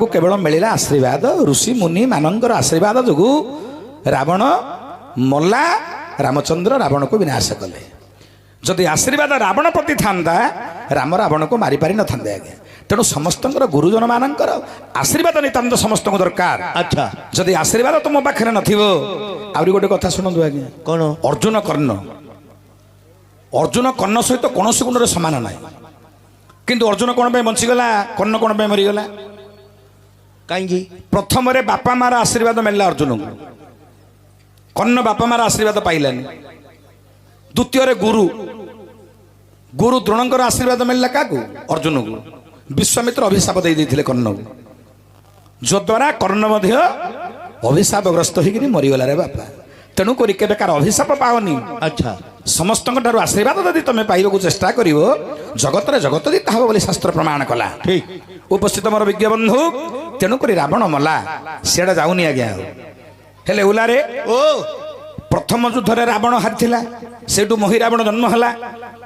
केवल मिलला आशीर्वाद ऋषि मुनि मानकर आशीर्वाद जोगु रावण मल्ला रामचंद्र रावण को विनाश कले। जदि आशीर्वाद रावण प्रति था राम रावण को मारी पारि न था आज्ञा। तेणु समस्त गुरुजन मानकर आशीर्वाद नितांत समस्त दरकार। अच्छा जदि आशीर्वाद तुम पाखे नथिबो आउरी गोटे कथा शुणु आज्ञा। कौन अर्जुन कर्ण सहित कौन गुण सामान ना किंतु अर्जुन कौन बंचीगला कर्ण कौन मरीगला कहीं प्रथम बापा मार आशीर्वाद मिलला अर्जुन को कर्ण बापा मार आशीर्वाद पाइलानी। द्वितीय गुरु गुरु द्रोणकर आशीर्वाद मिलला क्या अर्जुन को विश्वामित्र अभिशाप दे देथिले कर्ण को जद्वारा कर्ण मध्य अभिशापग्रस्त होकर मरीगला रे बापा। तेणु करी केबेकार अभिशाप पाओनी। अच्छा समस्त आशीर्वाद यदि तुम पाइबा चेष्टा कर जगत जगत दिता हम बोली शास्त्र प्रमाण कला। ठीक उपस्थित मोर विज्ञ बंधु तेणुक रावण मला सियाड़ा जाऊनी आज्ञा हेले उलारे ओ प्रथम युद्ध रे रावण हारिथिला सेठू मोहि रावण जन्म हला।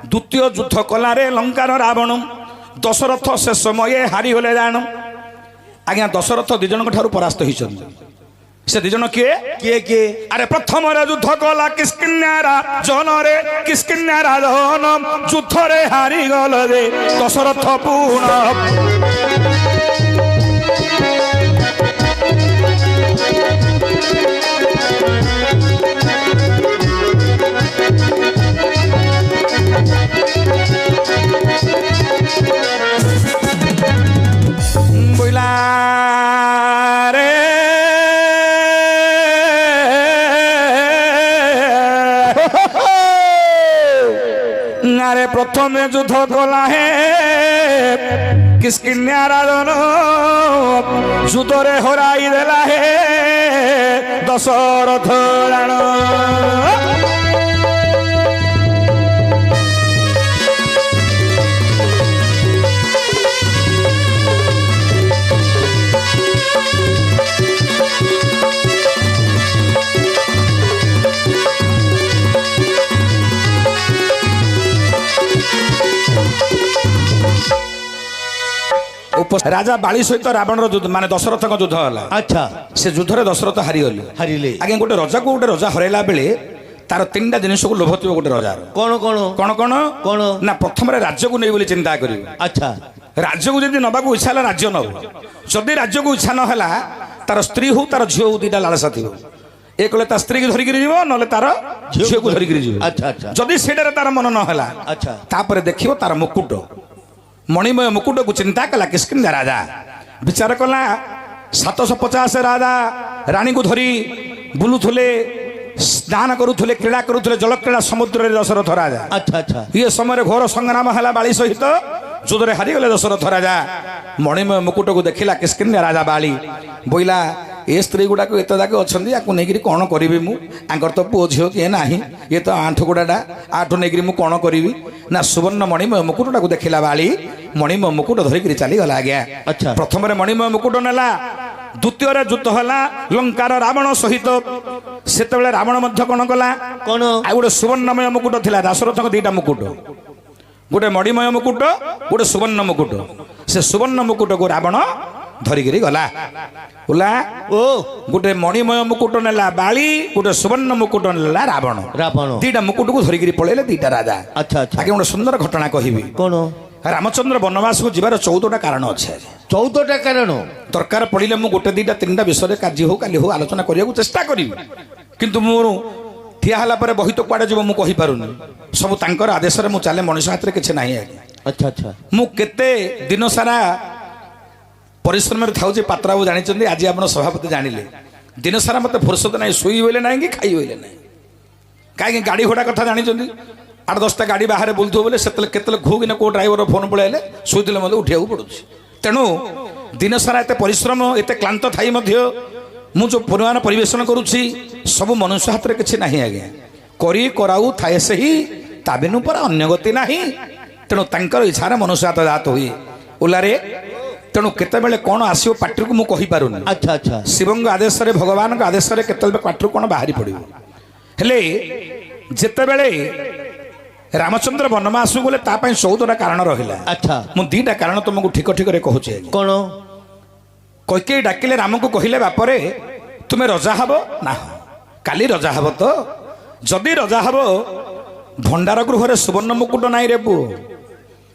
द्वितीय युद्ध कलारे लंकार रावण दशरथ से समय हारी होले जान आज्ञा। दशरथ दिजन ठारू परास्त होइछन से दिजन किए किए किए अरे प्रथम युद्ध कला किस्किन्यारा जन रे किस्किन्यारा जन युद्ध रे हारी गल रे दशरथ पूर्ण बोला रे प्रथम युद्ध कला है किसकिन्या राजन युद्ध रे हराई देला है दशरथ राण। राजा बाली सहित रावण युद्ध माने दशरथ युद्ध है। अच्छा से युद्ध रे दशरथ हारिगले हारिले आगे गोटे रजा को गोटे रजा हरैला बेले तार तीन जिनिस को लोभ थी गोटे रजार कौन कौन कौन कौन कौन ना प्रथम राज्य को नहीं बोली चिंता कर। अच्छा राज्य को जब नवा इच्छा है राज्य नब जदि राज्य को इच्छा ना तार स्त्री हो तार झील हो दीटा लालसा थी एक ता स्त्री की धरिक ना तार झील को धरिक। अच्छा अच्छा जदि से तार मन ना अच्छा तापर देखियो तार मुकुट मणिमय मुकुट को चिंता कला किस्किन्या राजा विचार कला 750 राजा रानी को धरी बुलुले स्नान करुले क्रीड़ा करुले जल क्रीड़ा समुद्र दशरथ राजा। अच्छा अच्छा ये समय घोर संग्राम है बाली सहित युद्ध रे हारिगले दशरथ राजा। मणिमय मुकुट को देखला किस्किन्या राजा बाली बोला ए स्त्री गुड़ा को एत जाके अच्छा या नहीं कौन करी मुर तो पुओ झील किए ना ये तो आठ गुड़ाटा आठ नहीं मुझे कौन करी ना सुवर्ण मणिमय मुकुटा को देखला बाली मणिमय मुकुट धरिक चलीगला आज्ञा। अच्छा प्रथम मणिमय मुकुट नेला द्वितीय युद्ध है लंकार रावण सहित से रावण कौन कला कौन आ गोटे सुवर्णमय मुकुट थिला दशरथ दीटा मुकुट गोटे मणिमय मुकुट गोटे सुवर्ण मुकुट से सुवर्ण मुकुट को रावण धरिकी गला बोला ओ गोटे मणिमय मुकुट नेला बाली गोटे सुवर्ण मुकुट नेला रावण रावण दीटा मुकुट को धरिकी पलैले दीटा राजा। अच्छा अच्छा आगे गोटे सुंदर घटना कहबी कौन रामचंद्र वनवास को जीवार 14टा कारण अच्छे 14टा कारण दरकार पड़े मुझे गोटे दीटा 3टा विषय कार्य हो काली हो आलोचना करने चेष्टा करी किंतु मोर ठिया हला पर बही तो कुआडे जीव मु कहि पारुनी सब तांकर आदेश रे मु चाले मनुष्य हाथ रे किछ नाही आगे। अच्छा अच्छा मु केते दिन सारा परिश्रम रे थाउजे पात्रा बाबू जानिचंदी आज आपण सभापति जानिले दिन सारा मते फुर्सत नाही सोई होइले नाही कि खाई होइले नाही काहे गाड़ी घोड़ा कथा जानिचंदी 8-10टा गाड़ी बाहर बुलथो बोले सेतले केतले घोगिना को ड्राइवर फोन पळाइले सोइदिले मते उठियाउ पडुछि। तेणु दिन सारा एते परिश्रम एते क्लांत थाई मध्य मु जो परिमाण परिवेशन करुछि सब मनुष्य हाथ रे किछि नाही आज्ञा करी कराउ थाए सही ता बिनु पर अन्य गति नाही। तेणु तांकर इच्छार मनुष्य हाथ जात हुई उलारे तेणु केतेबेले कौन आसियो पाटी को मु कहि पारुनी। अच्छा अच्छा शिवंग आदेश रे भगवान के आदेश रे केतेबेले पाटी कौन बाहरी पड़िबो हेले जेतेबेले रामचंद्र वनवास गले ता पई 14टा कारण रहिला। अच्छा मु 2टा कारण तुमको ठीक ठीक रे कहूचे कौन କୈକେୟୀ ଡାକିଲେ ରାମକୁ କହିଲେ ବାପରେ ତୁମେ ରଜା ହବ ନା କାଲି ରଜା ହବ ତ ଯଦି ରଜା ହବ ଭଣ୍ଡାର ଗୃହରେ ସୁବର୍ଣ୍ଣ ମୁକୁଟ ନାହିଁ ରେ ପୁଅ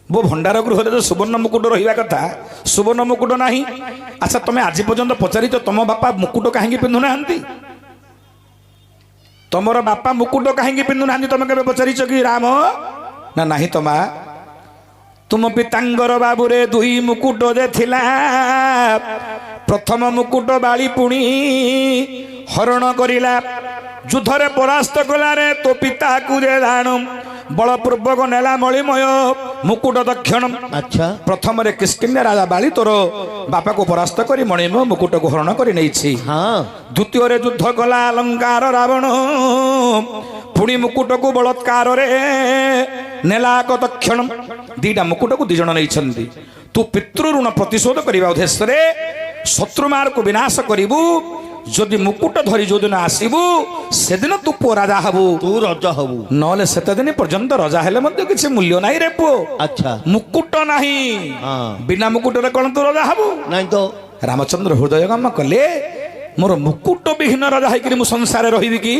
ବୋ ଭଣ୍ଡାର ଗୃହରେ ଯୋଉ ସୁବର୍ଣ୍ଣ ମୁକୁଟ ରହିବା କଥା ସୁବର୍ଣ୍ଣ ମୁକୁଟ ନାହିଁ ଆଚ୍ଛା ତମେ ଆଜି ପର୍ଯ୍ୟନ୍ତ ପଚାରିଛ ତମ ବାପା ମୁକୁଟ କାହିଁକି ପିନ୍ଧୁନାହାନ୍ତି ତମର ବାପା ମୁକୁଟ କାହିଁକି ପିନ୍ଧୁନାହାନ୍ତି ତମେ କେବେ ପଚାରିଛ କି ରାମ ନା ନାହିଁ ତ ମା ତୁମ ପିତାଙ୍କର ବାବୁରେ ଦୁଇ ମୁକୁଟ ଯେ ଥିଲା ପ୍ରଥମ ମୁକୁଟ ବାଳି ପୁଣି ହରଣ କରିଲା ଯୁଦ୍ଧରେ ପରାସ୍ତ କଲାରେ ତୋ ପିତାକୁ ଯେ ଜାଣୁ ବଳପୂର୍ବକ ନେଲା ମଳିମୟ ମୁକୁଟ ଦକ୍ଷିଣ ଆଚ୍ଛା ପ୍ରଥମରେ କିଷ୍କିନ୍ୟା ରାଜା ବାଳି ତୋର ବାପାକୁ ପରାସ୍ତ କରି ମଣିମୟ ମୁକୁଟକୁ ହରଣ କରି ନେଇଛି ହଁ ଦ୍ୱିତୀୟରେ ଯୁଦ୍ଧ କଲା ଲଙ୍କାର ରାବଣ ପୁଣି ମୁକୁଟକୁ ବଳତ୍କାରରେ ନେଲା ଏକ ଦକ୍ଷିଣ ଦିଟା ମୁକୁଟକୁ ଦି ଜଣ ନେଇଛନ୍ତି ତୁ ପିତୃଋଣ ପ୍ରତିଶୋଧ କରିବା ଉଦ୍ଦେଶ୍ୟରେ ଶତ୍ରୁମାରକୁ ବିନାଶ କରିବୁ ଯଦି ମୁକୁଟ ଧରି ଯୋଉଦିନ ଆସିବୁ ସେଦିନ ତୁ ପୁଅ ରାଜା ହବୁ ତୁ ରଜା ହବୁ ନହେଲେ ସେତେ ଦିନ ପର୍ଯ୍ୟନ୍ତ ରଜା ହେଲେ ମଧ୍ୟ କିଛି ମୂଲ୍ୟ ନାହିଁ ରେ ପୁଅ ଆଚ୍ଛା ମୁକୁଟ ନାହିଁ ହଁ ବିନା ମୁକୁଟରେ କଣ ତୁ ରଜା ହବୁ ନାଇଁ ତ ରାମଚନ୍ଦ୍ର ହୃଦୟଙ୍ଗମ କଲେ ମୋର ମୁକୁଟ ବିହୀନ ରଜା ହେଇକରି ମୁଁ ସଂସାରରେ ରହିବି କି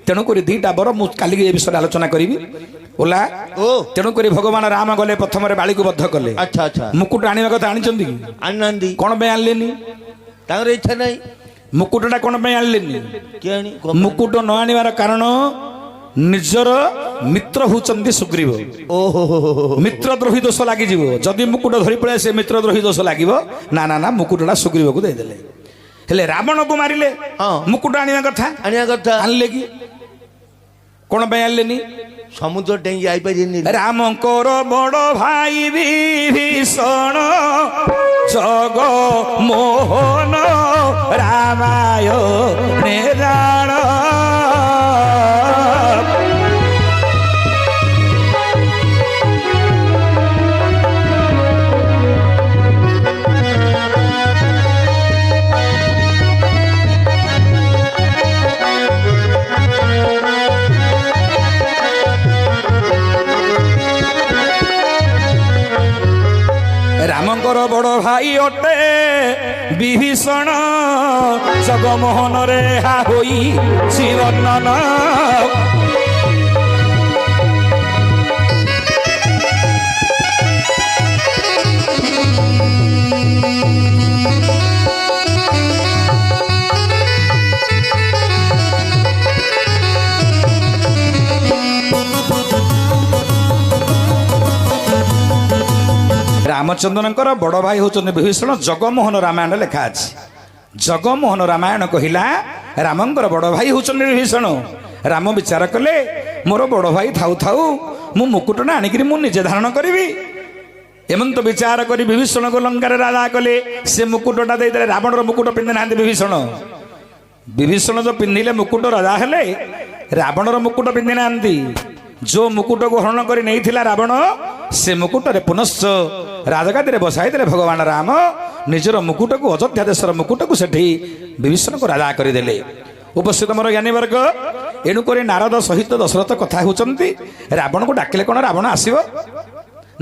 ତେଣୁକରି ଦିଟା ବର ମୁଁ କାଲିକି ଏ ବିଷୟରେ ଆଲୋଚନା କରିବି ଓଲା ଓ ତେଣୁକରି ଭଗବାନ ରାମ ଗଲେ ପ୍ରଥମରେ ବାଳିକୁ ବଦ୍ଧ କଲେ ଆଚ୍ଛା ଆଚ୍ଛା ମୁକୁଟ ଆଣିବା କଥା ଆଣିଛନ୍ତି କି ଆଣିନାହାନ୍ତି କଣ ପାଇଁ ଆଣିଲେନି ତାଙ୍କର ଇଚ୍ଛା ନାହିଁ ମୁକୁଟଟା କଣ ପାଇଁ ଆଣିଲେନି କିଏ ଆଣି ମୁକୁଟ ନ ଆଣିବାର କାରଣ ନିଜର ମିତ୍ର ହଉଛନ୍ତି ସୁଗ୍ରୀବ ଓହୋ ମିତ୍ର ଦ୍ରୋହୀ ଦୋଷ ଲାଗିଯିବ ଯଦି ମୁକୁଟ ଧରି ପଳେଇ ସେ ମିତ୍ର ଦ୍ରୋହୀ ଦୋଷ ଲାଗିବ ନା ନା ନା ମୁକୁଟଟା ସୁଗ୍ରୀବକୁ ଦେଇଦେଲେ ହେଲେ ରାବଣକୁ ମାରିଲେ ହଁ ମୁକୁଟ ଆଣିବା କଥା ଆଣିବା କଥା ଆଣିଲେ କି କଣ ପାଇଁ ଆଣିଲେନି ସମୁଦ୍ର ଡେଙ୍ଗି ଯାଇପାରିନି ରାମଙ୍କର ବଡ଼ ଭାଇ ବିଭୀଷଣ ଜଗ ମୋହନ ରାମାୟଣେ ଜାଣ ରାମଙ୍କର ବଡ଼ ଭାଇ ଅଟେ ବିଭୀଷଣ ଜଗମୋହନରେ ହା ହୋଇ ଶ୍ରୀବର୍ଣ୍ଣନ ରାମଚନ୍ଦ୍ରଙ୍କର ବଡ଼ ଭାଇ ହେଉଛନ୍ତି ବିଭୀଷଣ ଜଗମୋହନ ରାମାୟଣ ଲେଖା ଅଛି ଜଗମୋହନ ରାମାୟଣ କହିଲା ରାମଙ୍କର ବଡ଼ ଭାଇ ହେଉଛନ୍ତି ବିଭୀଷଣ ରାମ ବିଚାର କଲେ ମୋର ବଡ଼ ଭାଇ ଥାଉ ଥାଉ ମୁଁ ମୁକୁଟଟା ଆଣିକିରି ମୁଁ ନିଜେ ଧାରଣ କରିବି ଏମନ୍ତ ବିଚାର କରି ବିଭୀଷଣକୁ ଲଙ୍କାରେ ରାଜା କଲେ ସେ ମୁକୁଟଟା ଦେଇଦେଲେ ରାବଣର ମୁକୁଟ ପିନ୍ଧି ନାହାନ୍ତି ବିଭୀଷଣ ବିଭୀଷଣ ଯୋଉ ପିନ୍ଧିଲେ ମୁକୁଟ ରାଜା ହେଲେ ରାବଣର ମୁକୁଟ ପିନ୍ଧି ନାହାନ୍ତି ଯୋଉ ମୁକୁଟକୁ ହରଣ କରି ନେଇଥିଲା ରାବଣ ସେ ମୁକୁଟରେ ପୁନଶ୍ଚ ରାଜଗାଦିରେ ବସାଇ ଦେଲେ ଭଗବାନ ରାମ ନିଜର ମୁକୁଟକୁ ଅଯୋଧ୍ୟା ଦେଶର ମୁକୁଟକୁ ସେଠି ବିଭୀଷଣକୁ ରାଜା କରିଦେଲେ ଉପସ୍ଥିତ ମୋର ଜ୍ଞାନୀ ବର୍ଗ ଏଣୁକରି ନାରଦ ସହିତ ଦଶରଥ କଥା ହେଉଛନ୍ତି ରାବଣକୁ ଡାକିଲେ କଣ ରାବଣ ଆସିବ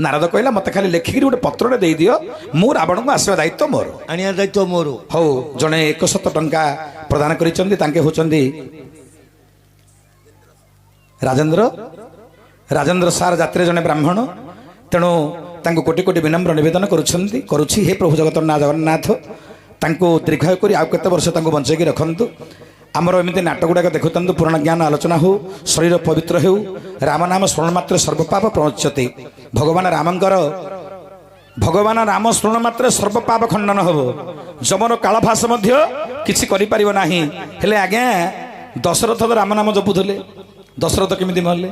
ନାରଦ କହିଲା ମତେ ଖାଲି ଲେଖିକିରି ଗୋଟେ ପତ୍ରଟେ ଦେଇଦିଅ ମୁଁ ରାବଣକୁ ଆସିବା ଦାୟିତ୍ୱ ମୋର ଆଣିବା ଦାୟିତ୍ୱ ମୋର ହଉ ଜଣେ 100 ଟଙ୍କା ପ୍ରଦାନ କରିଛନ୍ତି ତାଙ୍କେ ହେଉଛନ୍ତି ରାଜେନ୍ଦ୍ର ସାର୍ ଜାତିରେ ଜଣେ ବ୍ରାହ୍ମଣ ତେଣୁ ତାଙ୍କୁ କୋଟି କୋଟି ବିନମ୍ର ନିବେଦନ କରୁଛି ହେ ପ୍ରଭୁ ଜଗତର ଜଗନ୍ନାଥ ତାଙ୍କୁ ଦୀର୍ଘାୟୁ କରି ଆଉ କେତେ ବର୍ଷ ତାଙ୍କୁ ବଞ୍ଚେଇକି ରଖନ୍ତୁ ଆମର ଏମିତି ନାଟକ ଗୁଡ଼ାକ ଦେଖୁଥାନ୍ତୁ ପୁରାଣ ଜ୍ଞାନ ଆଲୋଚନା ହେଉ ଶରୀର ପବିତ୍ର ହେଉ ରାମ ନାମ ସ୍ମରଣ ମାତ୍ରେ ସର୍ବପାପ ପ୍ରମୁଚ୍ୟତେ ଭଗବାନ ରାମ ସ୍ମରଣ ମାତ୍ରେ ସର୍ବପାପ ଖଣ୍ଡନ ହେବ ଯମର କାଳଭାସ ମଧ୍ୟ କିଛି କରିପାରିବ ନାହିଁ ହେଲେ ଆଜ୍ଞା ଦଶରଥ ତ ରାମ ନାମ ଜପୁଥିଲେ ଦଶରଥ କେମିତି ମରିଲେ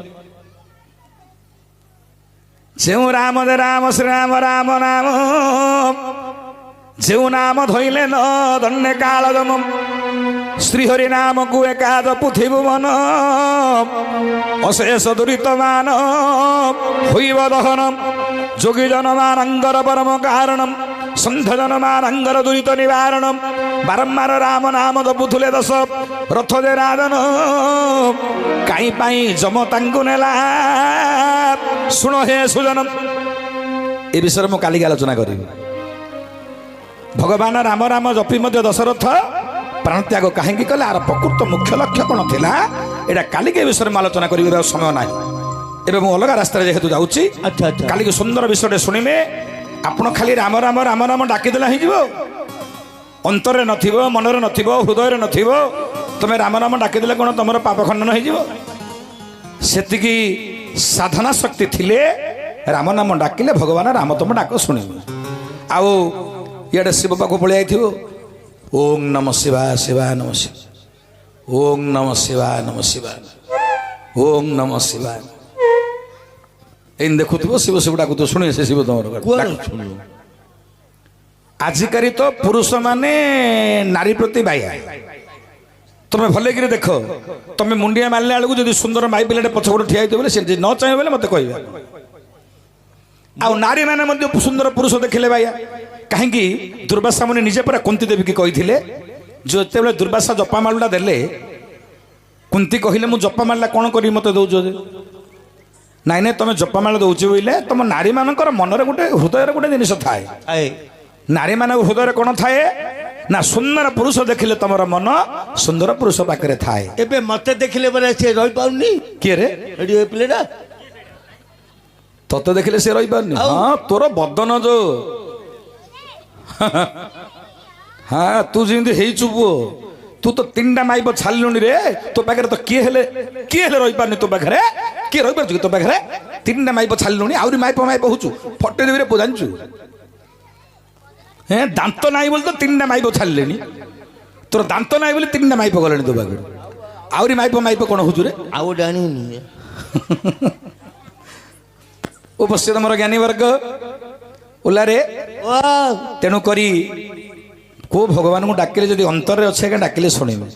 ଯେଉଁ ରାମ ରାମ ଶ୍ରୀରାମ ରାମ ନାମ ଯେଉଁ ନାମ ଧଇଲେ ନ ଧନ୍ୟ କାଳ ଦମ ଶ୍ରୀହରି ନାମକୁ ଏକା ଜପୁଥିବୁ ମନ ଅଶେଷ ଦୁରିତ ମାନ ହୋଇବ ଦହନ ଯୋଗୀ ଜନମାନଙ୍କର ପରମ କାରଣ ସନ୍ଧ ଜନମାନଙ୍କର ଦୁରିତ ନିବାରଣ ବାରମ୍ବାର ରାମ ନାମ ଜପୁଥିଲେ ଦଶ ରଥ ଯେ ରାଜନ କାହିଁ ପାଇଁ ଯମ ତାଙ୍କୁ ନେଲା ଶୁଣ ହେ ସୁଜନ ଏ ବିଷୟରେ ମୁଁ କାଲିକି ଆଲୋଚନା କରିବି ଭଗବାନ ରାମ ରାମ ଜପି ମଧ୍ୟ ଦଶରଥ ପ୍ରାଣତ୍ୟାଗ କାହିଁକି କଲେ? ଆର ପ୍ରକୃତ ମୁଖ୍ୟ ଲକ୍ଷ୍ୟ କ'ଣ ଥିଲା? ଏଇଟା କାଲିକି ଏ ବିଷୟରେ ମୁଁ ଆଲୋଚନା କରିବାର ସମୟ ନାହିଁ। ଏବେ ମୁଁ ଅଲଗା ରାସ୍ତାରେ ଯେହେତୁ ଯାଉଛି, ଆଚ୍ଛା ଆଚ୍ଛା କାଲିକି ସୁନ୍ଦର ବିଷୟଟେ ଶୁଣିବେ। ଆପଣ ଖାଲି ରାମ ରାମ ରାମ ରାମ ଡାକିଦେଲେ ହେଇଯିବ? ଅନ୍ତରରେ ନଥିବ, ମନରେ ନଥିବ, ହୃଦୟରେ ନଥିବ, ତମେ ରାମ ରାମ ଡାକିଦେଲେ କ'ଣ ତମର ପାପ ଖଣ୍ଡନ ହେଇଯିବ? ସେତିକି ସାଧନା ଶକ୍ତି ଥିଲେ ରାମ ନାମ ଡାକିଲେ ଭଗବାନ ରାମ ତମ ଡାକ ଶୁଣିବେ। ଆଉ ଇଆଡ଼େ ଶିବ ପାଖକୁ ପଳେଇ ଯାଇଥିବ, ଓಂ ନମ ଶିବାୟ ଶିବାୟ ନମ ଶିବାୟ, ଓଂ ନମ ଶିବାୟ ନମ ଶିବାୟ, ଓଂ ନମ ଶିବାୟ, ଏମିତି ଦେଖୁଥିବ ଶିବ ଶିବ ଡାକୁଥିବ, ଶୁଣିବେ ସେ ଶିବ ତମର। କୁଆଡ଼େ ଶୁଣିବ? ଆଜିକାଲି ତ ପୁରୁଷମାନେ ନାରୀ ପ୍ରତି ବାୟା। ତମେ ଭଲକିରି ଦେଖ, ତମେ ମୁଣ୍ଡିଆ ମାରିଲା ବେଳକୁ ଯଦି ସୁନ୍ଦର ମାଇ ପିଲାଟେ ପଛପଟେ ଠିଆ ହେଇଥିବ ବୋଲେ ସେ ନ ଚାହିଁବ ବୋଲେ ମୋତେ କହିବେ। ଆଉ ନାରୀମାନେ ମଧ୍ୟ ସୁନ୍ଦର ପୁରୁଷ ଦେଖିଲେ ବାୟା। କାହିଁକି? ଦୁର୍ବାସା ମୁନି ନିଜେ ପରା କୁନ୍ତୀ ଦେବୀକି କହିଥିଲେ, ଯେତେବେଳେ ଦୁର୍ବାସା ଜପାମାଳଟା ଦେଲେ କୁନ୍ତୀ କହିଲେ ମୁଁ ଜପାମାଳଟା କ'ଣ କରିବି ମୋତେ ଦେଉଛ? ନାଇଁ ନାଇଁ ତମେ ଜପାମାଳ ଦେଉଛ ବୋଇଲେ ତମ ନାରୀମାନଙ୍କର ମନରେ ଗୋଟେ ହୃଦୟରେ ଗୋଟେ ଜିନିଷ ଥାଏ। ନାରୀମାନଙ୍କ ହୃଦୟରେ କ'ଣ ଥାଏ ନା? ସୁନ୍ଦର ପୁରୁଷ ଦେଖିଲେ ତମର ମନ ସୁନ୍ଦର ପୁରୁଷ ପାଖରେ ଥାଏ। ଏବେ ମତେ ଦେଖିଲେ ବୋଲେ ସେ ରହିପାରୁନି। କିଏ ରେ? ଏଠି ଏ ପିଲାଟା ତତେ ଦେଖିଲେ ସେ ରହିପାରୁନି? ହଁ ତୋର ବଦନ ଯୋଉ, ହଁ ତୁ ଯେମିତି ହେଇଛୁ ପୁଅ, ତୁ ତ 3ଟା ମାଇପ ଛାଡ଼ିଲୁଣି ରେ। ତୋ ପାଖରେ ତ କିଏ ହେଲେ ରହିପାରୁନି? ତୋ ପାଖରେ କିଏ ରହିପାରୁଛୁ କି? ତୋ ପାଖରେ 3ଟା ମାଇପ ଛାଡ଼ିଲୁଣି, ଆହୁରି ମାଇପ ହଉଛୁ। ଫଟେଇ ଦେବିରେ ପୁଅ ଜାଣିଛୁ? হ্যাঁ দান্ত নাই বলে তো 3টা মাইপ ছাড়লেনি। তোর দান্ত নাই বলে 3টা মাইপ গলেনি তো পাখে। আহরি মাইপ কোণ হচ্ছে রে? ଆଉ ଗୋଟେ ଆଣିବୁନି। উপস্থিত আমার জ্ঞানী বর্গ ওলারে, তেণু করি কেউ ভগবানଙ୍କୁ ডাকিলে যদি অন্তরে অছে আজ্ঞা ডাকিলে শুনিবে।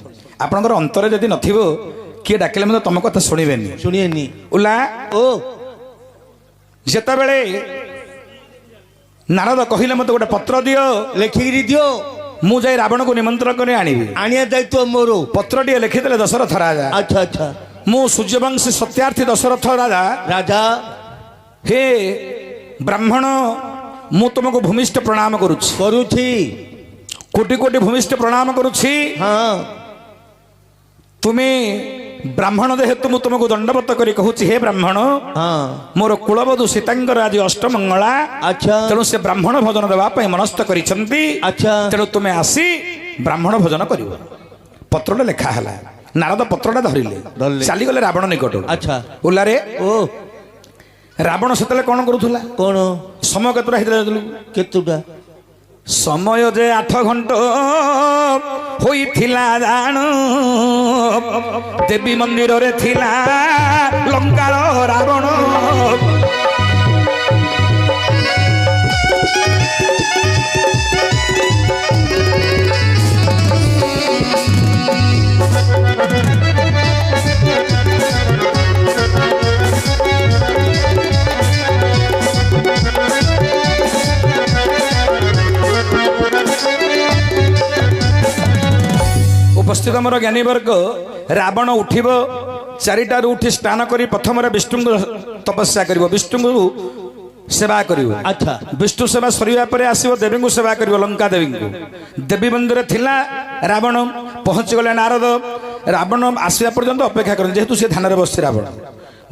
আপনার অন্তরে যদি নথিব কিଏ ডাকিলে মতো তম কথা শুনিবেনি। শুনিয়েনি ওলা ଓ যেতবেলে ନାରଦ କହିଲେ ମୋତେ ଗୋଟେ ପତ୍ର ଦିଅ, ଲେଖିକିରି ଦିଅ, ମୁଁ ଯାଇ ରାବଣକୁ ନିମନ୍ତ୍ରଣ କରି ଆଣିବି। ଆଣିବା ଦାୟିତ୍ୱ ମୋର। ପତ୍ରଟିଏ ଲେଖିଦେଲେ ଦଶରଥ ରାଜା। ଆଚ୍ଛା ଆଚ୍ଛା ମୁଁ ସୂର୍ଯ୍ୟବଂଶୀ ସତ୍ୟାର୍ଥୀ ଦଶରଥ ରାଜା, ରାଜା ହେ ବ୍ରାହ୍ମଣ, ମୁଁ ତୁମକୁ ଭୂମିଷ୍ଠ ପ୍ରଣାମ କରୁଛି, କୋଟି କୋଟି ଭୂମିଷ୍ଠ ପ୍ରଣାମ କରୁଛି। ହଁ ତୁମେ ବ୍ରାହ୍ମଣ ଯେହେତୁ ମୁଁ ତୁମକୁ ଦଣ୍ଡବତ କରି କହୁଛି, ହେ ବ୍ରାହ୍ମଣ, ମୋର କୁଳବଧୂ ସୀତାଙ୍କର ଆଜି ଅଷ୍ଟମଙ୍ଗଳା। ଆଚ୍ଛା ତେଣୁ ସେ ବ୍ରାହ୍ମଣ ଭୋଜନ ଦେବା ପାଇଁ ମନସ୍ଥ କରିଛନ୍ତି। ଆଚ୍ଛା ତେଣୁ ତୁମେ ଆସି ବ୍ରାହ୍ମଣ ଭୋଜନ କରିବ। ପତ୍ରଟା ଲେଖା ହେଲା। ନାରଦ ପତ୍ରଟା ଧରିଲେ, ଚାଲିଗଲେ ରାବଣ ନିକଟକୁ। ଆଚ୍ଛା ଓଲାରେ ଓ ରାବଣ ସେତେବେଳେ କ'ଣ କରୁଥିଲା? କ'ଣ ସମୟ କେତେଟା ହେଇଥିଲା? କେତୁଟା ସମୟ ଯେ 8 ଘଣ୍ଟ ହୋଇଥିଲା ଜାଣ, ଦେବୀ ମନ୍ଦିରରେ ଥିଲା ଲଙ୍କାର ରାବଣ। ଉପସ୍ଥିତ ଆମର ଜ୍ଞାନୀବର୍ଗ, ରାବଣ ଉଠିବ 4ଟାରୁ ଉଠି ସ୍ନାନ କରି ପ୍ରଥମରେ ବିଷ୍ଣୁଙ୍କୁ ତପସ୍ୟା କରିବ, ବିଷ୍ଣୁଙ୍କୁ ସେବା କରିବ। ଆଚ୍ଛା ବିଷ୍ଣୁ ସେବା ସରିବା ପରେ ଆସିବ ଦେବୀଙ୍କୁ ସେବା କରିବ, ଲଙ୍କା ଦେବୀଙ୍କୁ। ଦେବୀ ମନ୍ଦିରରେ ଥିଲା ରାବଣ। ପହଞ୍ଚିଗଲେ ନାରଦ। ରାବଣ ଆସିବା ପର୍ଯ୍ୟନ୍ତ ଅପେକ୍ଷା କରନ୍ତି, ଯେହେତୁ ସେ ଧ୍ୟାନରେ ବସିଛି। ରାବଣ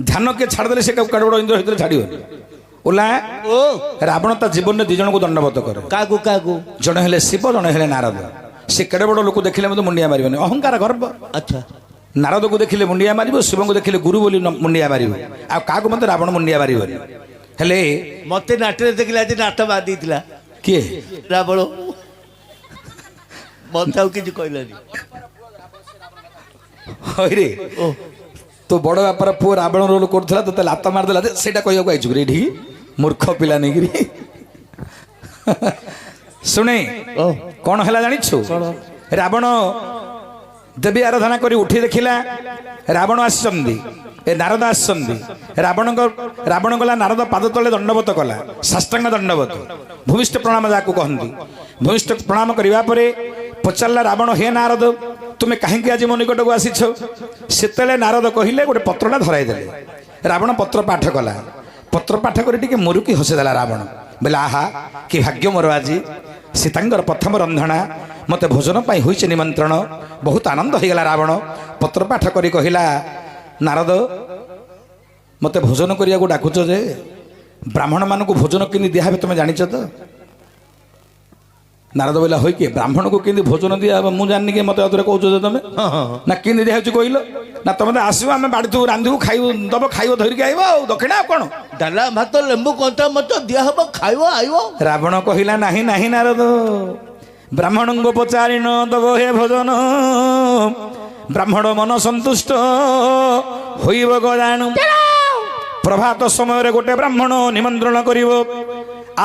ଧ୍ୟାନ କିଏ ଛାଡ଼ିଦେଲେ ସେ କାଡ ବଡ଼ ଇନ୍ଦ୍ର ଭିତରେ ଛାଡ଼ିବନି। ଓଲା ଓ ରାବଣ ତା ଜୀବନରେ 2 ଜଣଙ୍କୁ ଦଣ୍ଡବତ କରେ। କାହାକୁ କାହାକୁ? ଜଣେ ହେଲେ ଶିବ, ଜଣେ ହେଲେ ନାରଦ। ସେ କେଡ଼େ ବଡ଼ ଲୋକ ଦେଖିଲେ ମଧ୍ୟ ମୁଣ୍ଡିଆ ମାରିବନି, ଅହଙ୍କାର ଗର୍ବ। ଆଚ୍ଛା ନାରଦକୁ ଦେଖିଲେ ମୁଣ୍ଡିଆ ମାରିବ, ଶିବଙ୍କୁ ଦେଖିଲେ ଗୁରୁ ବୋଲି ମୁଣ୍ଡିଆ ମାରିବ, ଆଉ କାହାକୁ ମଧ୍ୟ ରାବଣ ମୁଣ୍ଡିଆ ମାରିବନି। ହେଲେ ମତେ ନାଟରେ ଦେଖିଲା ଯେ ନାଟ ବାଦ ଦେଇଥିଲା। କିଏ? ରାବଣ। ମତେ ଆଉ କିଛି କହିଲାନି। ହଇରେ ଓ ତୋ ବଡ଼ ବାପାର ପୁଅ ରାବଣ ରୋଲ କରୁଥିଲା, ତୋତେ ଲାତ ମାରିଦେଲା, ସେଇଟା କହିବାକୁ ଆଇଛୁ କି ଏଠିକି? ମୂର୍ଖ ପିଲା ନେଇକିରି। ଶୁଣେ ଓ କ'ଣ ହେଲା ଜାଣିଛୁ? ରାବଣ ଦେବୀ ଆରାଧନା କରି ଉଠି ଦେଖିଲା ରାବଣ ଆସିଛନ୍ତି, ଏ ନାରଦ ଆସିଛନ୍ତି। ରାବଣ ଗଲା ନାରଦ ପାଦ ତଳେ ଦଣ୍ଡବତ କଲା, ସାଷ୍ଟାଙ୍ଗ ଦଣ୍ଡବତ, ଭୂମିଷ୍ଠ ପ୍ରଣାମ ଯାହାକୁ କହନ୍ତି। ଭୂମିଷ୍ଠ ପ୍ରଣାମ କରିବା ପରେ ପଚାରିଲା ରାବଣ, ହେ ନାରଦ, ତୁମେ କାହିଁକି ଆଜି ମୋ ନିକଟକୁ ଆସିଛ? ସେତେବେଳେ ନାରଦ କହିଲେ, ଗୋଟେ ପତ୍ରଟା ଧରାଇ ଦେଲେ। ରାବଣ ପତ୍ର ପାଠ କଲା। ପତ୍ର ପାଠ କରି ଟିକେ ମୁରୁକି ହସିଦେଲା ରାବଣ। ବୋଲେ ଆହା କି ଭାଗ୍ୟ ମୋର ଆଜି, ସୀତାଙ୍କର ପ୍ରଥମ ରନ୍ଧଣା ମୋତେ ଭୋଜନ ପାଇଁ ହୋଇଛି ନିମନ୍ତ୍ରଣ। ବହୁତ ଆନନ୍ଦ ହୋଇଗଲା ରାବଣ। ପତ୍ର ପାଠ କରି କହିଲା, ନାରଦ ମୋତେ ଭୋଜନ କରିବାକୁ ଡାକୁଛ ଯେ ବ୍ରାହ୍ମଣମାନଙ୍କୁ ଭୋଜନ କେମିତି ଦିଆହେବେ ତମେ ଜାଣିଛ ତ? ନାରଦ ବୋଇଲା ହୋଇ କିଏ ବ୍ରାହ୍ମଣକୁ କେମିତି ଭୋଜନ ଦିଆହେବ ମୁଁ ଜାଣିନି, କି ମୋତେ ଅଧରେ କହୁଛ ଯେ ତମେ ନା କେମିତି ଦିଆହେଉଛି କହିଲ? ନା ତମେ ତ ଆସିବ, ଆମେ ବାଡ଼ିଥିବୁ, ରାନ୍ଧିବୁ, ଖାଇବୁ, ଦବ, ଖାଇବ, ଧରିକି ଆଇବ, ଆଉ ଦକ୍ଷିଣା ଆଉ କ'ଣ? ଡାଲା ଭାତ ଲେମ୍ବୁ କଞ୍ଚା ମତ ଦିଆହବ, ଖାଇବ, ଆଇବ। ରାବଣ କହିଲା, ନାହିଁ ନାହିଁ ନାରଦ, ବ୍ରାହ୍ମଣଙ୍କୁ ପଚାରିନ ଦବ ହେ ଭୋଜନ, ବ୍ରାହ୍ମଣ ମନ ସନ୍ତୁଷ୍ଟ ହୋଇବ ଗଜାଣୁ। ପ୍ରଭାତ ସମୟରେ ଗୋଟେ ବ୍ରାହ୍ମଣ ନିମନ୍ତ୍ରଣ କରିବ,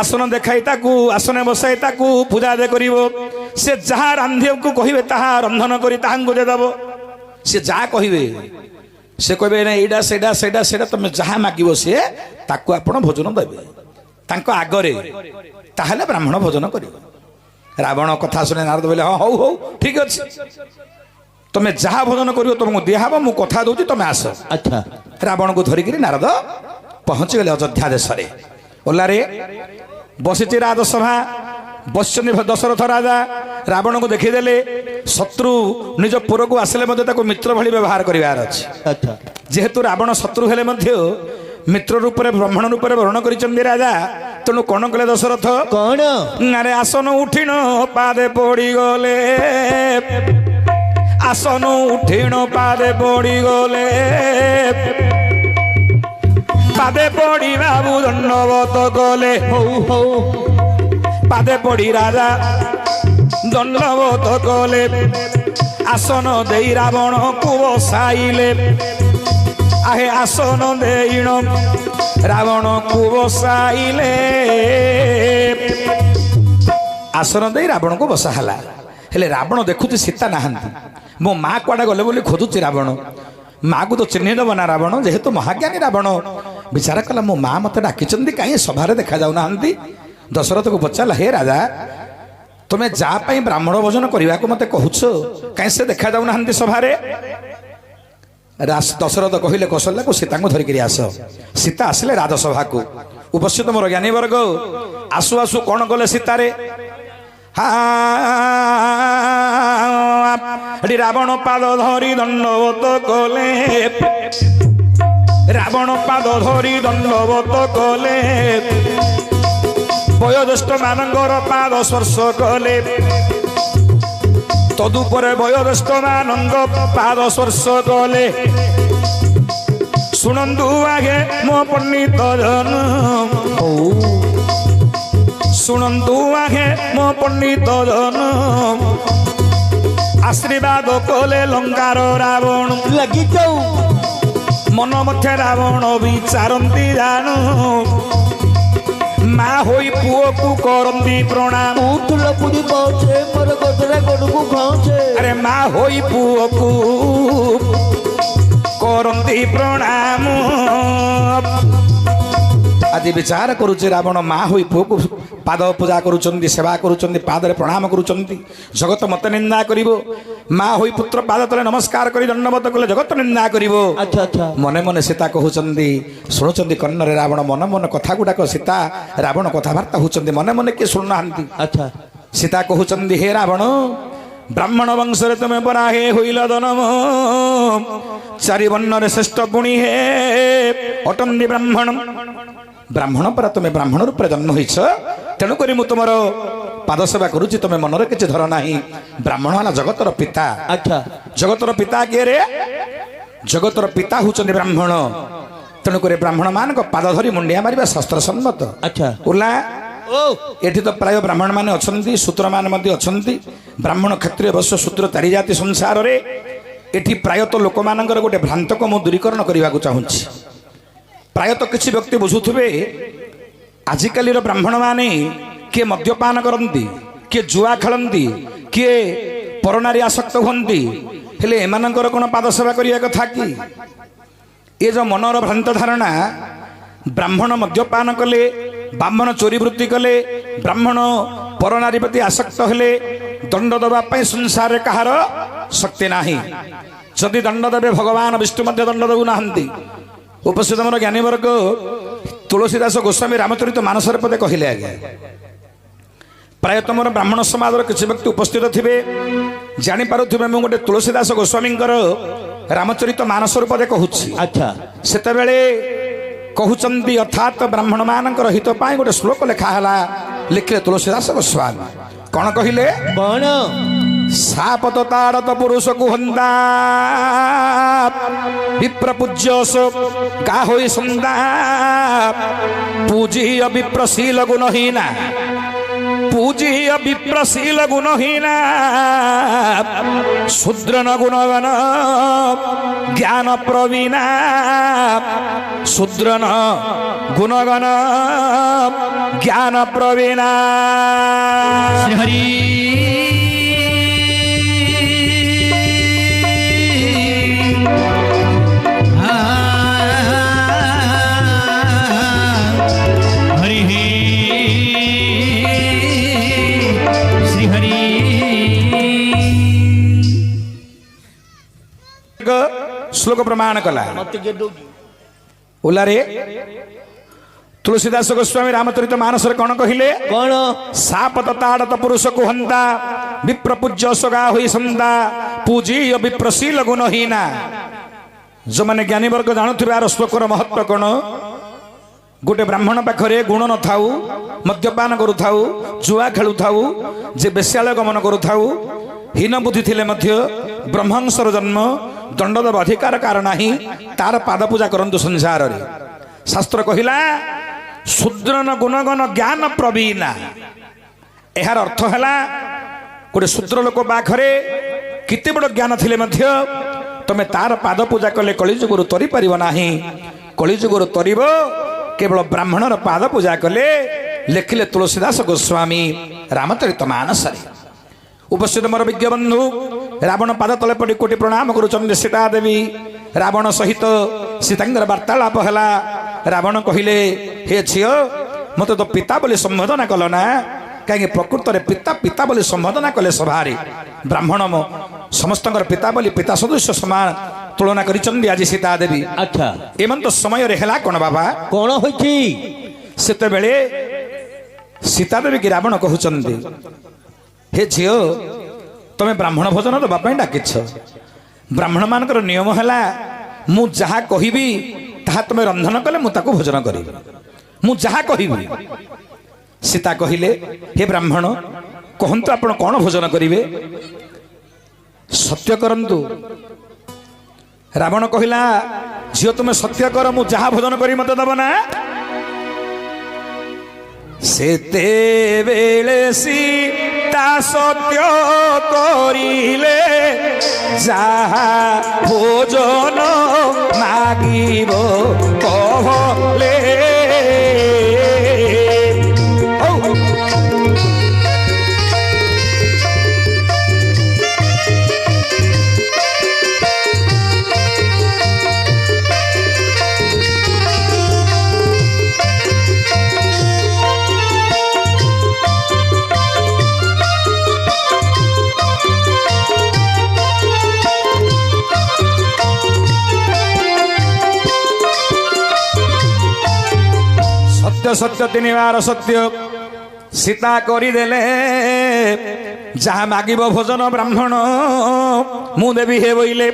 ଆସନ ଦେଖାଇ ତାକୁ ଆସନେ ବସାଇ ତାକୁ ପୂଜା କରିବ। ସେ ଯାହା ରାନ୍ଧିବାକୁ କହିବେ ତାହା ରନ୍ଧନ କରି ତାହାଙ୍କୁ ଦେଇଦେବ। ସେ ଯାହା କହିବେ, ସେ କହିବେ ନା ଏଇଟା ସେଇଟା ସେଇଟା ସେଇଟା, ତମେ ଯାହା ମାଗିବ ସିଏ ତାକୁ ଆପଣ ଭୋଜନ ଦେବେ ତାଙ୍କ ଆଗରେ, ତାହେଲେ ବ୍ରାହ୍ମଣ ଭୋଜନ କରିବ। ରାବଣ କଥା ଶୁଣି ନାରଦ କହିଲେ, ହଁ ହଉ ହଉ ଠିକ ଅଛି, ତମେ ଯାହା ଭୋଜନ କରିବ ତମକୁ ଦିଆହବ, ମୁଁ କଥା ଦଉଛି, ତମେ ଆସ। ଆଚ୍ଛା। ରାବଣକୁ ଧରିକିରି ନାରଦ ପହଞ୍ଚିଗଲେ ଅଯୋଧ୍ୟା ଦେଶରେ। ଓଲାରେ ବସିଛି ରାଜସଭା, ବସିଛନ୍ତି ଦଶରଥ ରାଜା। ରାବଣକୁ ଦେଖିଦେଲେ, ଶତ୍ରୁ ନିଜ ପୁରକୁ ଆସିଲେ ମଧ୍ୟ ତାକୁ ମିତ୍ର ଭଳି ବ୍ୟବହାର କରିବାର ଅଛି। ଆଚ୍ଛା। ଯେହେତୁ ରାବଣ ଶତ୍ରୁ ହେଲେ ମଧ୍ୟ ମିତ୍ର ରୂପରେ ବ୍ରାହ୍ମଣ ରୂପରେ ବରଣ କରିଛନ୍ତି ରାଜା, ତେଣୁ କ'ଣ କଲେ ଦଶରଥ? କ'ଣ? ଆରେ ଆସନ ଉଠିଣ ପାଦେ ପଡ଼ିଗଲେ, ଆସନ ଉଠିଣ ପାଦେ ପଡ଼ିଗଲେ, ପାଦେ ପଡ଼ି ବାବୁ ଦଣ୍ଡବତ କଲେ। ହଉ ହଉ। ପାଦେ ପଡ଼ି ରାଜା ଦଣ୍ଡବତ କଲେ, ଆସନ ଦେଇ ରାବଣକୁ ବସାଇଲେ। ଆହେ ଆସନ ଦେଇଣ ରାବଣକୁ ବସାଇଲେ, ଆସନ ଦେଇ ରାବଣକୁ ବସା ହେଲା। ହେଲେ ରାବଣ ଦେଖୁଛି ସୀତା ନାହାନ୍ତି, ମୋ ମା କୁଆଡ଼େ ଗଲେ ବୋଲି ଖୋଜୁଛି ରାବଣ। ମାକୁ ତ ଚିହ୍ନି ଦେବ ନା ରାବଣ, ଯେହେତୁ ମହାଜ୍ଞାନୀ ରାବଣ ବିଚାର କଲା, ମୋ ମା ମୋତେ ଡାକିଛନ୍ତି, କାହିଁ ସଭାରେ ଦେଖାଯାଉନାହାନ୍ତି। ଦଶରଥକୁ ପଚାରିଲା, ହେ ରାଜା, ତୁମେ ଯାହା ପାଇଁ ବ୍ରାହ୍ମଣ ଭୋଜନ କରିବାକୁ ମୋତେ କହୁଛ, କାହିଁ ସେ ଦେଖାଯାଉନାହାନ୍ତି ସଭାରେ? ଦଶରଥ କହିଲେ କୌଶଲ୍ୟାକୁ, ସୀତାଙ୍କୁ ଧରିକିରି ଆସ। ସୀତା ଆସିଲେ ରାଜସଭାକୁ। ଉପସ୍ଥିତ ମୋର ଜ୍ଞାନୀ ବର୍ଗ, ଆସୁ ଆସୁ କ'ଣ କଲେ ସୀତାରେ? ରାବଣ ପାଦ ଧରି ଦଣ୍ଡବତ କଲେ, ରାବଣ ପାଦ ଧରି ଦଣ୍ଡବତ କଲେ, ବୟୋଜ୍ୟେଷ୍ଠ ମାନଙ୍କର ପାଦ ସ୍ପର୍ଶ କଲେ। ତଦୁପରେ ବୟୋଜ୍ୟେଷ୍ଠ ମାନଙ୍କ ପାଦ ସ୍ପର୍ଶ କଲେ। ଶୁଣନ୍ତୁ ଆଗେ ମୋ ପଣ୍ଡିତ ଜନ, ଶୁଣନ୍ତୁ ଆଗେ ମୋ ପଣ୍ଡିତ ଜନ, ଆଶୀର୍ବାଦ କଲେ ଲଙ୍କାର ରାବଣ। ଲାଗିଯାଉ ମନ ମଧ୍ୟରେ ରାବଣ ବିଚାରନ୍ତି ଜାଣୁ, ମା ହୋଇ ପୁଅକୁ କରନ୍ତି ପ୍ରଣାମ। ଉଠୁଲ ପୁରୀ ପହଞ୍ଚେ ମୋର ଗଜରା ଗୋଡ଼କୁ ଘଞ୍ଚେ। ଆରେ ମା ହୋଇ ପୁଅକୁ କରନ୍ତି ପ୍ରଣାମ। ଆଜି ବିଚାର କରୁଛି ରାବଣ, ମା ହୋଇ ପୁଅକୁ ପାଦ ପୂଜା କରୁଛନ୍ତି, ସେବା କରୁଛନ୍ତି, ପାଦରେ ପ୍ରଣାମ କରୁଛନ୍ତି। ଜଗତ ମତେ ନିନ୍ଦା କରିବ। ମା ହୋଇ ପୁତ୍ର ପାଦ ତଳେ ନମସ୍କାର କରି ଦଣ୍ଡବତ କଲେ ଜଗତ ନିନ୍ଦା କରିବ। ଆଚ୍ଛା ଆଚ୍ଛା। ମନେ ମନେ ସୀତା କହୁଛନ୍ତି, ଶୁଣୁଛନ୍ତି କର୍ଣ୍ଣରେ ରାବଣ ମନେ ମନେ କଥା ଗୁଡାକ। ସୀତା ରାବଣ କଥାବାର୍ତ୍ତା ହଉଛନ୍ତି, ମନେ ମନେ କିଏ ଶୁଣୁନାହାନ୍ତି। ଆଚ୍ଛା। ସୀତା କହୁଛନ୍ତି, ହେ ରାବଣ, ବ୍ରାହ୍ମଣ ବଂଶରେ ତୁମେ ପରା ହେ ହୋଇଲ ଜନମ, ଚାରି ବର୍ଣ୍ଣରେ ଶ୍ରେଷ୍ଠ ପୁଣି ହେ ଅଟନ୍ତି ବ୍ରାହ୍ମଣ। ବ୍ରାହ୍ମଣ ପରା ତୁମେ ବ୍ରାହ୍ମଣ ରୂପରେ ଜନ୍ମ ହୋଇଛ, ତେଣୁକରି ମୁଁ ତୁମର ପାଦ ସେବା କରୁଛି, ତୁମେ ମନରେ କିଛି ଧର ନାହିଁ। ବ୍ରାହ୍ମଣ ହେଲା ଜଗତର ପିତା। ଆଚ୍ଛା। ଜଗତର ପିତା କିଏ ରେ? ଜଗତର ପିତା ହଉଛନ୍ତି ବ୍ରାହ୍ମଣ। ତେଣୁକରି ବ୍ରାହ୍ମଣ ମାନଙ୍କ ପାଦ ଧରି ମୁଣ୍ଡିଆ ମାରିବା ଶାସ୍ତ୍ର ସମ୍ମତ। ଆଚ୍ଛା। ଓଲା ଓ ଏଠି ତ ପ୍ରାୟ ବ୍ରାହ୍ମଣ ମାନେ ଅଛନ୍ତି, ଶୂଦ୍ର ମାନେ ମଧ୍ୟ ଅଛନ୍ତି। ବ୍ରାହ୍ମଣ କ୍ଷତ୍ରିୟ ବୈଶ୍ୟ ଶୂଦ୍ର ଚାରି ଜାତି ସଂସାରରେ। ଏଠି ପ୍ରାୟତଃ ଲୋକମାନଙ୍କର ଗୋଟେ ଭ୍ରାନ୍ତକ ମୁଁ ଦୂରୀକରଣ କରିବାକୁ ଚାହୁଁଛି। ପ୍ରାୟତଃ କିଛି ବ୍ୟକ୍ତି ବୁଝୁଥିବେ, ଆଜିକାଲିର ବ୍ରାହ୍ମଣ ମାନେ କିଏ ମଦ୍ୟପାନ କରନ୍ତି, କିଏ ଜୁଆ ଖେଳନ୍ତି, କିଏ ପରନାରୀ ଆସକ୍ତ ହୁଅନ୍ତି। ହେଲେ ଏମାନଙ୍କର କ'ଣ ପାଦ ସେବା କରିବା କଥା କି? ଏ ଯେଉଁ ମନର ଭ୍ରାନ୍ତ ଧାରଣା, ବ୍ରାହ୍ମଣ ମଦ୍ୟପାନ କଲେ, ବ୍ରାହ୍ମଣ ଚୋରି ବୃତ୍ତି କଲେ, ବ୍ରାହ୍ମଣ ପରନାରୀ ପ୍ରତି ଆସକ୍ତ ହେଲେ, ଦଣ୍ଡ ଦେବା ପାଇଁ ସଂସାରରେ କାହାର ଶକ୍ତି ନାହିଁ। ଯଦି ଦଣ୍ଡ ଦେବେ, ଭଗବାନ ବିଷ୍ଣୁ ମଧ୍ୟ ଦଣ୍ଡ ଦେଉନାହାନ୍ତି। ଉପସ୍ଥିତ ମୋର ଜ୍ଞାନୀ ବର୍ଗ, ତୁଳସୀଦାସ ଗୋସ୍ୱାମୀ ରାମଚରିତ ମାନସରେ ପଦେ କହିଲେ, ଆଜ୍ଞା प्रायतः मोर ब्राह्मण समाज किसी व्यक्ति उपस्थित थे जापारे मुझे गोटे तुलसीदास गोस्वामी रामचरित मानस रूप कहूँ अच्छा से कहते अर्थात ब्राह्मण मान हित गोटे श्लोक लिखाला लिखिले तुलसीदास गोस्वामी कौन कहले कौन सापत ताड़त पुरुष कुहंदा विप्र पूज्यस गाहो संदा पूजीय विप्रशील गुणहीना पूजीय विप्रशील गुणहीना शूद्र न गुणगण ज्ञान प्रवीणा शूद्र न गुणगण ज्ञान प्रवीणा हरि श्लोक प्रमाण कला मत के दोगी ओलारे तुलसीदास गोस्वामी रामचरित मानस कौन कहले कौन सापत ताड़त पुरुष कुहंता विप्र पूज्य सगा हुई संदा पूजीय विप्रशील गुणहीना जो मैंने ज्ञानी वर्ग जानुथिबे आर श्लोकर महत्व कौन गोटे ब्राह्मण पाखरे गुण न थाऊ मद्यपान करुथाऊ जुआ खेलुथाऊ जे बेश्यालय गमन करुथाऊ हीन बुद्धि थिले मध्य ब्रह्मांशर जन्म दंडदेव अधिकार कारण ही तार पाद पूजा करंतु संसार रे शास्त्र कहिला शूद्र न गुणगण ज्ञान प्रवीणा यार अर्थ है गोटे शूद्र लोक पाखरे केते बड़ ज्ञान थिले मध्य तमे तार पाद पूजा कले कलिजुगुरु तरी पारिब नाही कलिजुगुरु तरिब केवल ब्राह्मणर पाद पूजा कले लिखिले तुलसीदास गोस्वामी रामचरित मानस उपस्थित मोर विज्ञ बंधु रावण पाद तले पड़ी कोटि प्रणाम करुचंद सीता देवी रावण सहित सीतांगर वार्तालाप है रावण कहले हे झील मत तो पिता बोली संबोधन कल ना कहीं प्रकृत में पिता पिता बोली संबोधन कले सभारे ब्राह्मण मो समस्त पिता बोली पिता सदृश समान तुलना करिचंदी आज सीता देवी अच्छा एमन तो समय हेला कौन बाबा कौन होइछि सेते बेले सीता देवी की रावण कहउचंदी हे झील तुम्हें ब्राह्मण भोजन दवाई डाकिछ ब्राह्मण मानकर नियम है मु जहा कहबी ताहा तुम्हें रंधन कले मुझे भोजन करी मु जहा कहबी सीता कहले हे ब्राह्मण कहतु आपण कौन भोजन करेंगे सत्य करंतु रावण कहला झील तुम्हें सत्य कर मु जहा भोजन करी मत दब ना सेते बेले सीता सत्य करिले जहा भोजन मागिब कहले सत्य सत्य तीन बार सत्य सीता करदेले जहाँ मागिब भोजन ब्राह्मण मु देवी हे बोले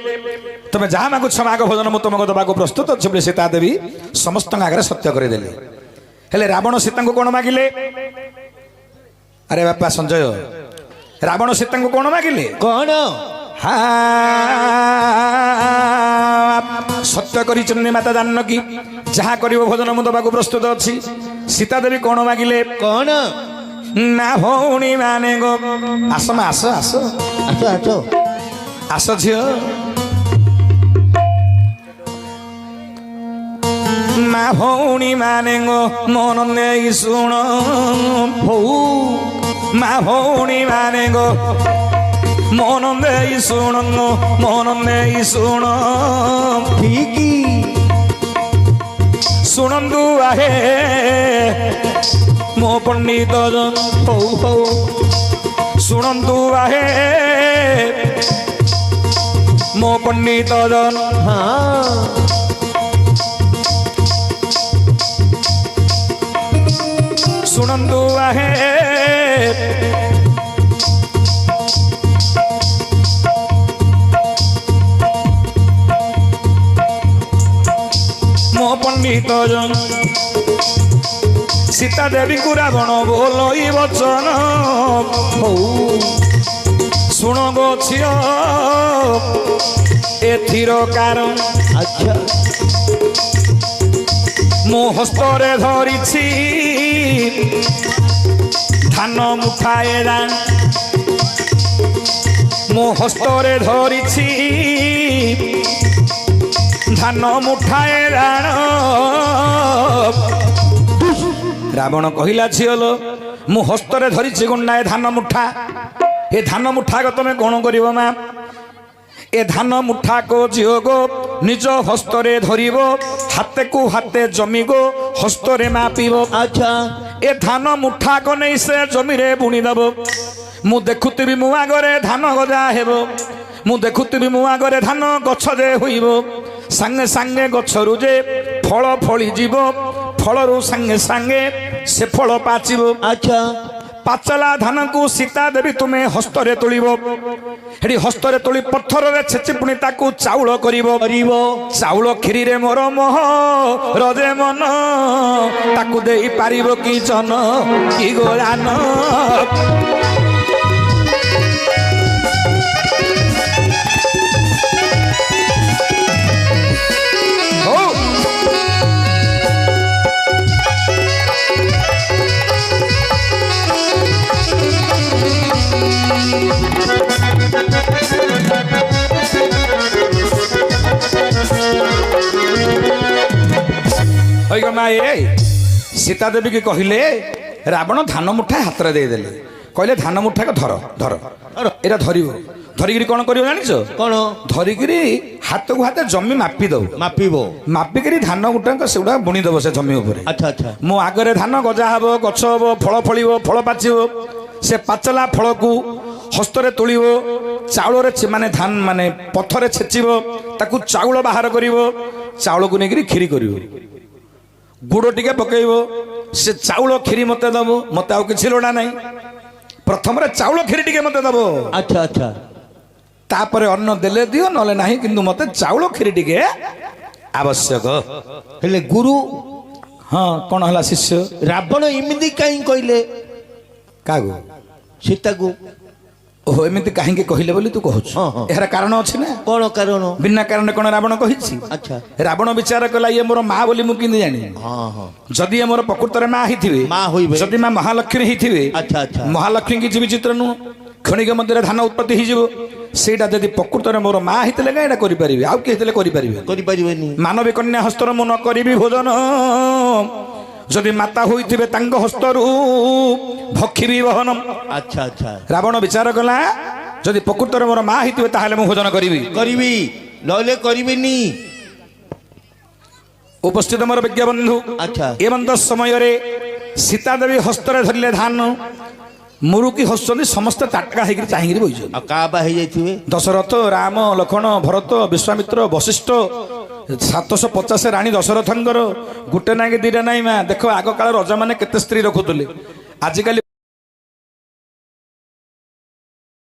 तुम्हें जहाँ मागुछ माग भोजन मु तुमको दबाक प्रस्तुत अच्छे सीता देवी समस्त आगे सत्य करदेले हेले रावण सीता को कौन मागिले अरे बापा संजय रावण सीता को कौन मागिले कौन हाँ सत्य करी माता जानकी जहाँ कर भोजन मु दबाक प्रस्तुत अच्छी सीता देवी कौन मागिले कौन ना भौणी माने गो आस मा आस आस आसो आसो आस झियो ना भौणी माने गो मन नहीं शुण भौ मा भौणी माने गो मन नहीं शुण मन नहीं शुण ठीक शुणु आहे मो पंडित हौ हौ शुणु आहे मो पंडित जन हाँ शुणु आहे ମୋ ପଣ୍ଡିତ ସୀତା ଦେବୀଙ୍କୁ ରାବଣ ବୋଲଇ ବଚନ ହଉ ଶୁଣ ଗୋ ଝିଅ ଏଥିର କାରଣ अच्छा ମୁଁ ହସ୍ତରେ ଧରିଛି ଧାନ ମୁଠାଏ ରାଣ ମୁଁ ହସ୍ତରେ ଧରିଛି ଧାନ ମୁଠାଏ ରାଣ ରାବଣ କହିଲା ଝିଅଲୋ ମୁଁ ହସ୍ତରେ ଧରିଛି ଗୁଣ୍ଡାଏ ଧାନ ମୁଠା ଏ ଧାନ ମୁଠାକ ତମେ କଣ କରିବ ମା ଏ ଧାନ ମୁଠାକୁ ଝିଅ ଗୋ ନିଜ ହସ୍ତରେ ଧରିବ ହାତେକୁ ହାତେ ଜମିଗୋ ହସ୍ତରେ ମାପିବ अच्छा ଏ ଧାନ ମୁଠାକ ନେଇ ସେ ଜମିରେ ବୁଣିଦେବ ମୁଁ ଦେଖୁଥିବି ମୋ ଆଗରେ ଧାନ ଗଜା ହେବ ମୁଁ ଦେଖୁଥିବି ମୋ ଆଗରେ ଧାନ ଗଛ ଯେ ହୋଇବ ସାଙ୍ଗେ ସାଙ୍ଗେ ଗଛରୁ ଯେ ଫଳ ଫଳିଯିବ ଫଳରୁ ସାଙ୍ଗେ ସାଙ୍ଗେ ସେ ଫଳ ପାଚିବ अच्छा ପାଚଲା ଧାନକୁ ସୀତା ଦେବୀ ତୁମେ ହସ୍ତରେ ତୋଳିବ ହେଠି ହସ୍ତରେ ତୋଳି ପଥରରେ ଛେଚି ପୁଣି ତାକୁ ଚାଉଳ କରିବ ଚାଉଳ କ୍ଷୀରିରେ ମୋର ମୋହ ରଜେ ମନ ତାକୁ ଦେଇ ପାରିବ କି ଜନ କି ଗୋଳାନ ସୀତା ଦେବୀ କି କହିଲେ ରାବଣ ଧାନ ମୁଠା ହାତରେ ଦେଇଦେଲେ କହିଲେ ଧାନ ମୁଠାକ ଧର ଧର ଏଇଟା ଧରିବ ଧରିକିରି କଣ କରିବ ଜାଣିଛ कौन ଧରିକିରି ହାତକୁ ହାତେ ଜମି ମାପି ଦବ मापिबो ମାପିକିରି ଧାନ ଗୁଟାକ ସେଗୁଡା ବୁଣି ଦବ ସେ ଜମି ଉପରେ अच्छा अच्छा ମୋ ଆଗରେ ଧାନ ଗଜା ହବ ଗଛ ହବ ଫଳ ଫଳିବ ଫଳ ପାଚିବ ସେ ପାଚଲା ଫଳକୁ ହସ୍ତରେ ତୋଳିବ ଚାଉଳରେ ମାନେ ଧାନ ମାନେ ପଥରେ ଛେଚିବ ତାକୁ ଚାଉଳ ବାହାର କରିବ ଚାଉଳକୁ ନେଇକିରି କ୍ଷୀରି କରିବ ଗୁଡ଼ ଟିକେ ପକେଇବ ସେ ଚାଉଳ କ୍ଷୀରି ମତେ ଦବ ମତେ ଆଉ କିଛି ଲୋଡ଼ା ନାହିଁ ପ୍ରଥମରେ ଚାଉଳ କ୍ଷୀରି ଟିକେ ମତେ ଦବ अच्छा अच्छा ତାପରେ ଅନ୍ନ ଦେଲେ ଦିଅ ନହେଲେ ନାହିଁ କିନ୍ତୁ ମତେ ଚାଉଳ କ୍ଷୀରି ଟିକେ ଆବଶ୍ୟକ हेले गुरु ହଁ କଣ ହେଲା ଶିଷ୍ୟ रावण इमिदी कहीं कहले କାହାକୁ सीता को ଓହୋ ଏମିତି କାହିଁକି କହିଲେ ବୋଲି ତୁ କହୁଛୁ ହଁ, ହଁ। ଏହାର କାରଣ ଅଛି ନା कौन कारण ବିନା କାରଣରେ କଣ ରାବଣ କହିଛି अच्छा ରାବଣ ବିଚାର କଲା ଇଏ ମୋର ମା ବୋଲି ମୁଁ କେମିତି ଜାଣିବି हाँ हाँ ଯଦି ଏ ମୋର ପ୍ରକୃତରେ ମା ହେଇଥିବେ ମା ହୋଇବେ। ଯଦି ମା ମହାଲକ୍ଷ୍ମୀ ହେଇଥିବେ अच्छा अच्छा ମହାଲକ୍ଷ୍ମୀ କିଛି ବିଚିତ୍ର ନୁହଁ କ୍ଷଣିକ ମଧ୍ୟରେ ଧାନ ଉତ୍ପତ୍ତି ହେଇଯିବ ସେଇଟା ଯଦି ପ୍ରକୃତରେ ମୋର ମା ହେଇଥିଲେ କାଁ ଏଇଟା କରିପାରିବେ ଆଉ କିଏ ହେଇଥିଲେ କରିପାରିବେ करि परिबेनी ମାନବୀ କନ୍ୟା ହସ୍ତର ମୁଁ ନ କରିବି ଭୋଜନ ଯଦି ମାତା ହୋଇଥିବେ ତାଙ୍କ ହସ୍ତରୁ ଭକ୍ଷିବି ବହନ अच्छा अच्छा ରାବଣ ବିଚାର କଲା ଯଦି ପ୍ରକୃତରେ ମୋର ମା ହେଇଥିବେ ତାହେଲେ ମୁଁ ଭୋଜନ କରିବି करिबी नहले करिबेनी ଉପସ୍ଥିତ ମୋର ବିଜ୍ଞ ବନ୍ଧୁ अच्छा ଏ ବନ୍ଦ ସମୟରେ ସୀତା ଦେବୀ ହସ୍ତରେ ଧରିଲେ ଧାନ ମୁରୁକି ହସୁଛନ୍ତି ସମସ୍ତେ ତାଟକା ହେଇକିରି ଚାହିଁକିରି ବଇଛନ୍ତି आ का बा हे जाइथिबे ଦଶରଥ ରାମ ଲକ୍ଷ୍ମଣ ଭରତ ବିଶ୍ୱାମିତ୍ର ବଶିଷ୍ଠ 750 ରାଣୀ ଦଶରଥଙ୍କର ଗୋଟେ ନାଇଁ କି ଦିଟା ନାଇଁ ମା ଦେଖ ଆଗ କାଳ ରଜା ମାନେ କେତେ ସ୍ତ୍ରୀ ରଖୁଥିଲେ ଆଜିକାଲି